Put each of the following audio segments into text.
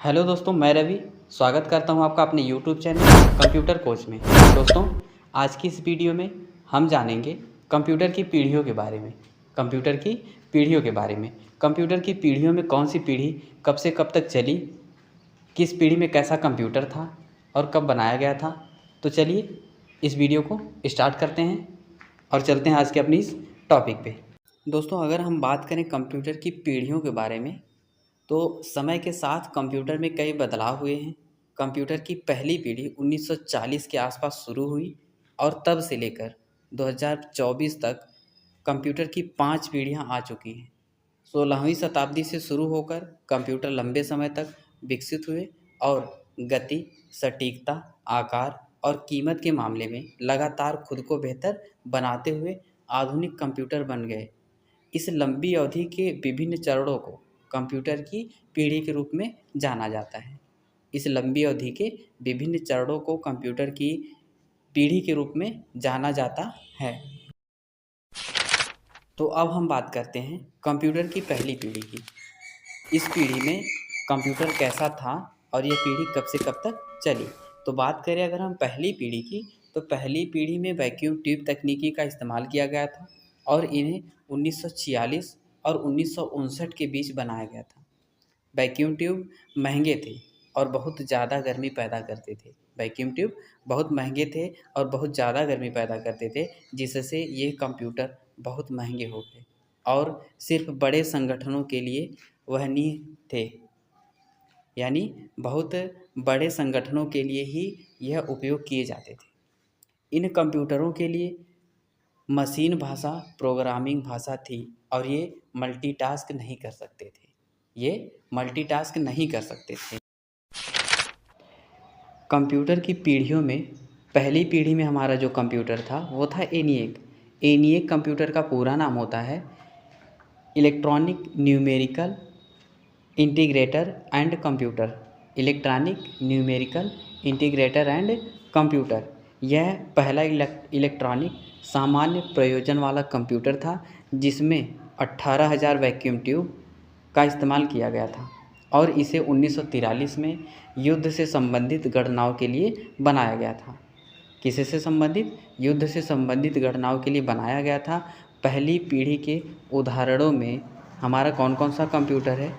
Hello दोस्तों, मैं रवि स्वागत करता हूं आपका अपने यूट्यूब चैनल कंप्यूटर कोच में। दोस्तों, आज की इस वीडियो में हम जानेंगे कंप्यूटर की पीढ़ियों के बारे में। कंप्यूटर की पीढ़ियों में कौन सी पीढ़ी कब से कब तक चली, किस पीढ़ी में कैसा कंप्यूटर था और कब बनाया गया था। तो चलिए इस वीडियो को स्टार्ट करते हैं और चलते हैं आज के अपनी इस टॉपिक पे। दोस्तों, अगर हम बात करें कंप्यूटर की पीढ़ियों के बारे में तो समय के साथ कंप्यूटर में कई बदलाव हुए हैं। कंप्यूटर की पहली पीढ़ी 1940 के आसपास शुरू हुई और तब से लेकर 2024 तक कंप्यूटर की 5 पीढ़ियां आ चुकी हैं। 16वीं शताब्दी से शुरू होकर कंप्यूटर लंबे समय तक विकसित हुए और गति, सटीकता, आकार और कीमत के मामले में लगातार खुद को बेहतर बनाते हुए आधुनिक कंप्यूटर बन गए। इस लंबी अवधि के विभिन्न चरणों को कंप्यूटर की पीढ़ी के रूप में जाना जाता है। इस लंबी अवधि के विभिन्न चरणों को कंप्यूटर की पीढ़ी के रूप में जाना जाता है। तो अब हम बात करते हैं कंप्यूटर की पहली पीढ़ी की। इस पीढ़ी में कंप्यूटर कैसा था और यह पीढ़ी कब से कब तक चली। तो बात करें अगर हम पहली पीढ़ी की, तो पहली पीढ़ी में वैक्यूम ट्यूब तकनीकी का इस्तेमाल किया गया था और इन्हें 1946 और 1959 के बीच बनाया गया था। वैक्यूम ट्यूब महंगे थे और बहुत ज़्यादा गर्मी पैदा करते थे। वैक्यूम ट्यूब बहुत महंगे थे और बहुत ज़्यादा गर्मी पैदा करते थे, जिससे ये कंप्यूटर बहुत महंगे हो गए और सिर्फ बड़े संगठनों के लिए वहनीय थे। यानी बहुत बड़े संगठनों के लिए ही यह उपयोग किए जाते थे। इन कंप्यूटरों के लिए मशीन भाषा प्रोग्रामिंग भाषा थी और ये मल्टीटास्क नहीं कर सकते थे। कंप्यूटर की पीढ़ियों में पहली पीढ़ी में हमारा जो कंप्यूटर था वो था एनिएक। एनिएक कंप्यूटर का पूरा नाम होता है electronic numerical integrator and computer. Electronic numerical integrator and computer यह पहला इलेक्ट्रॉनिक सामान्य प्रयोजन वाला कंप्यूटर था जिसमें 18,000 वैक्यूम ट्यूब का इस्तेमाल किया गया था और इसे 1943 में युद्ध से संबंधित गणनाओं के लिए बनाया गया था। किससे संबंधित? युद्ध से संबंधित गणनाओं के लिए बनाया गया था। पहली पीढ़ी के उदाहरणों में हमारा कौन कौन सा कंप्यूटर है?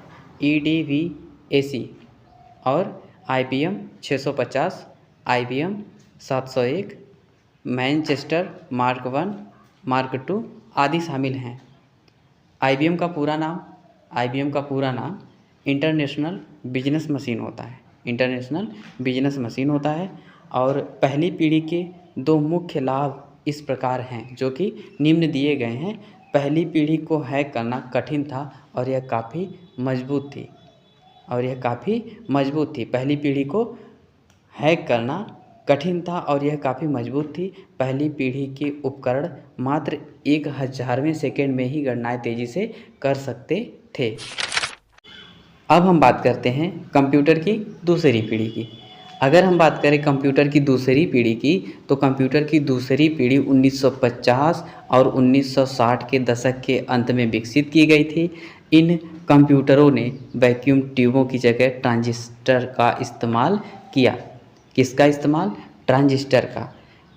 EDVAC और IBM 650, IBM 701, Manchester mark 1, mark 2 आदि शामिल हैं। IBM का पूरा नाम इंटरनेशनल बिजनेस मशीन होता है और पहली पीढ़ी के 2 मुख्य लाभ इस प्रकार हैं जो कि निम्न दिए गए हैं। पहली पीढ़ी को हैक करना कठिन था और यह काफ़ी मजबूत थी। पहली पीढ़ी को हैक करना कठिन था और यह काफ़ी मजबूत थी। पहली पीढ़ी के उपकरण मात्र 1,000वें सेकेंड में ही गणनाएं तेज़ी से कर सकते थे। अब हम बात करते हैं कंप्यूटर की दूसरी पीढ़ी की। अगर हम बात करें कंप्यूटर की दूसरी पीढ़ी की, तो कंप्यूटर की दूसरी पीढ़ी 1950 और 1960 के दशक के अंत में विकसित की गई थी। इन कंप्यूटरों ने वैक्यूम ट्यूबों की जगह ट्रांजिस्टर का इस्तेमाल किया। किसका इस्तेमाल? ट्रांजिस्टर का।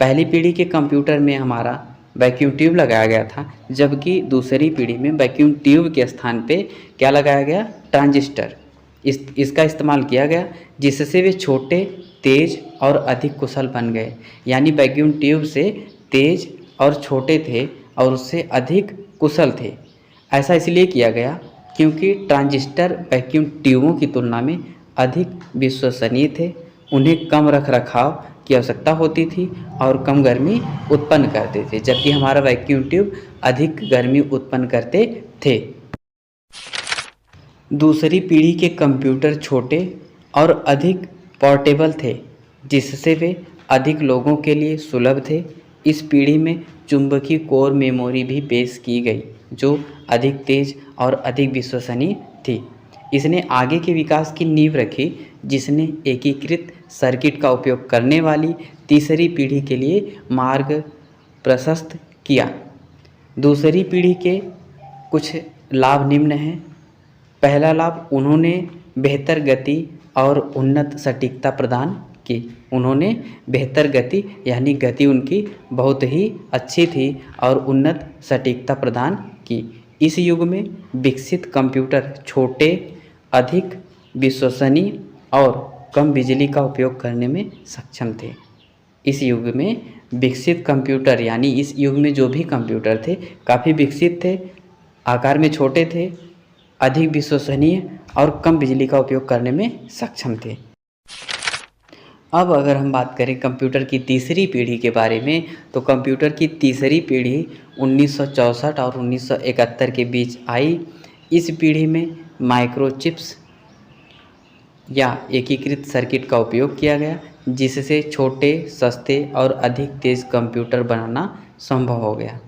पहली पीढ़ी के कंप्यूटर में हमारा वैक्यूम ट्यूब लगाया गया था, जबकि दूसरी पीढ़ी में वैक्यूम ट्यूब के स्थान पे क्या लगाया गया? ट्रांजिस्टर। इसका इस्तेमाल किया गया जिससे वे छोटे, तेज़ और अधिक कुशल बन गए। यानी वैक्यूम ट्यूब से तेज़ और छोटे थे और उससे अधिक कुशल थे। ऐसा इसलिए किया गया क्योंकि ट्रांजिस्टर वैक्यूम ट्यूबों की तुलना में अधिक विश्वसनीय थे। उन्हें कम रखरखाव की आवश्यकता होती थी और कम गर्मी उत्पन्न करते थे, जबकि हमारा वैक्यूम ट्यूब अधिक गर्मी उत्पन्न करते थे। दूसरी पीढ़ी के कंप्यूटर छोटे और अधिक पोर्टेबल थे, जिससे वे अधिक लोगों के लिए सुलभ थे। इस पीढ़ी में चुंबकीय कोर मेमोरी भी पेश की गई, जो अधिक तेज़ और अधिक विश्वसनीय थी। इसने आगे के विकास की नींव रखी, जिसने एकीकृत सर्किट का उपयोग करने वाली तीसरी पीढ़ी के लिए मार्ग प्रशस्त किया। दूसरी पीढ़ी के कुछ लाभ निम्न हैं। पहला लाभ, उन्होंने बेहतर गति, और उन्नत सटीकता प्रदान की। उन्होंने बेहतर गति यानी गति उनकी बहुत ही अच्छी थी और उन्नत सटीकता प्रदान की। इस युग में विकसित कंप्यूटर छोटे, अधिक विश्वसनीय और कम बिजली का उपयोग करने में सक्षम थे। इस युग में विकसित कंप्यूटर यानी इस युग में जो भी कंप्यूटर थे काफ़ी विकसित थे, आकार में छोटे थे, अधिक विश्वसनीय और कम बिजली का उपयोग करने में सक्षम थे। अब अगर हम बात करें कंप्यूटर की तीसरी पीढ़ी के बारे में, तो कंप्यूटर की तीसरी पीढ़ी 1964 और 1971 के बीच आई। इस पीढ़ी में माइक्रोचिप्स या एकीकृत सर्किट का उपयोग किया गया, जिससे छोटे, सस्ते और अधिक तेज़ कंप्यूटर बनाना संभव हो गया।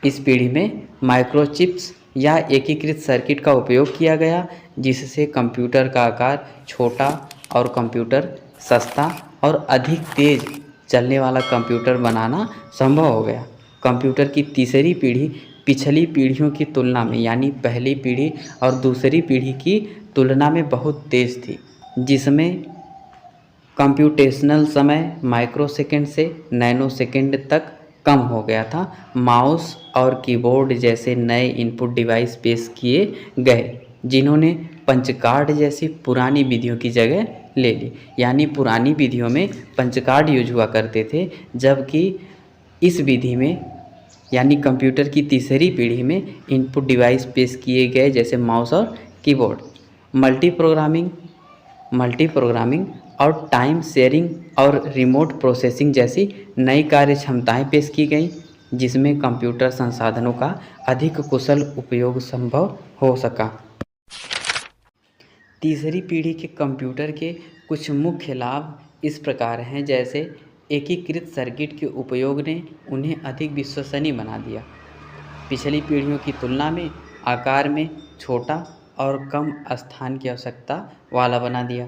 इस पीढ़ी में माइक्रोचिप्स या एकीकृत सर्किट का उपयोग किया गया, जिससे कंप्यूटर का आकार छोटा और कंप्यूटर सस्ता और अधिक तेज़ चलने वाला कंप्यूटर बनाना संभव हो गया। कंप्यूटर की तीसरी पीढ़ी पिछली पीढ़ियों की तुलना में यानी पहली पीढ़ी और दूसरी पीढ़ी की तुलना में बहुत तेज़ थी, जिसमें कंप्यूटेशनल समय माइक्रोसेकंड से नैनोसेकंड तक कम हो गया था। माउस और कीबोर्ड जैसे नए इनपुट डिवाइस पेश किए गए, जिन्होंने पंच कार्ड जैसी पुरानी विधियों की जगह ले ली। यानी पुरानी विधियों में पंच कार्ड यूज हुआ करते थे, जबकि इस विधि में यानी कंप्यूटर की तीसरी पीढ़ी में इनपुट डिवाइस पेश किए गए जैसे माउस और कीबोर्ड। मल्टी प्रोग्रामिंग और टाइम शेयरिंग और रिमोट प्रोसेसिंग जैसी नई कार्य क्षमताएँ पेश की गई, जिसमें कंप्यूटर संसाधनों का अधिक कुशल उपयोग संभव हो सका। तीसरी पीढ़ी के कंप्यूटर के कुछ मुख्य लाभ इस प्रकार हैं, जैसे एकीकृत सर्किट के उपयोग ने उन्हें अधिक विश्वसनीय बना दिया। पिछली पीढ़ियों की तुलना में आकार में छोटा और कम स्थान की आवश्यकता वाला बना दिया।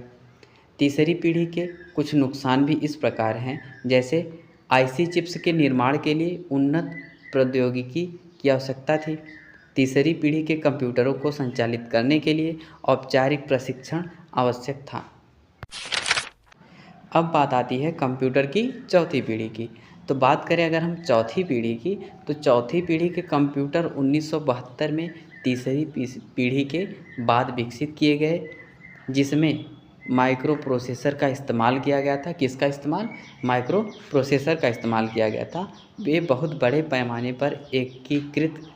तीसरी पीढ़ी के कुछ नुकसान भी इस प्रकार हैं, जैसे आईसी चिप्स के निर्माण के लिए उन्नत प्रौद्योगिकी की आवश्यकता थी। तीसरी पीढ़ी के कंप्यूटरों को संचालित करने के लिए औपचारिक प्रशिक्षण आवश्यक था। अब बात आती है कंप्यूटर की चौथी पीढ़ी की। तो बात करें अगर हम चौथी पीढ़ी की, तो चौथी पीढ़ी के कंप्यूटर 1972 में तीसरी पीढ़ी के बाद विकसित किए गए, जिसमें माइक्रो प्रोसेसर का इस्तेमाल किया गया था। किसका इस्तेमाल? माइक्रो प्रोसेसर का इस्तेमाल किया गया था। वे बहुत बड़े पैमाने पर एकीकृत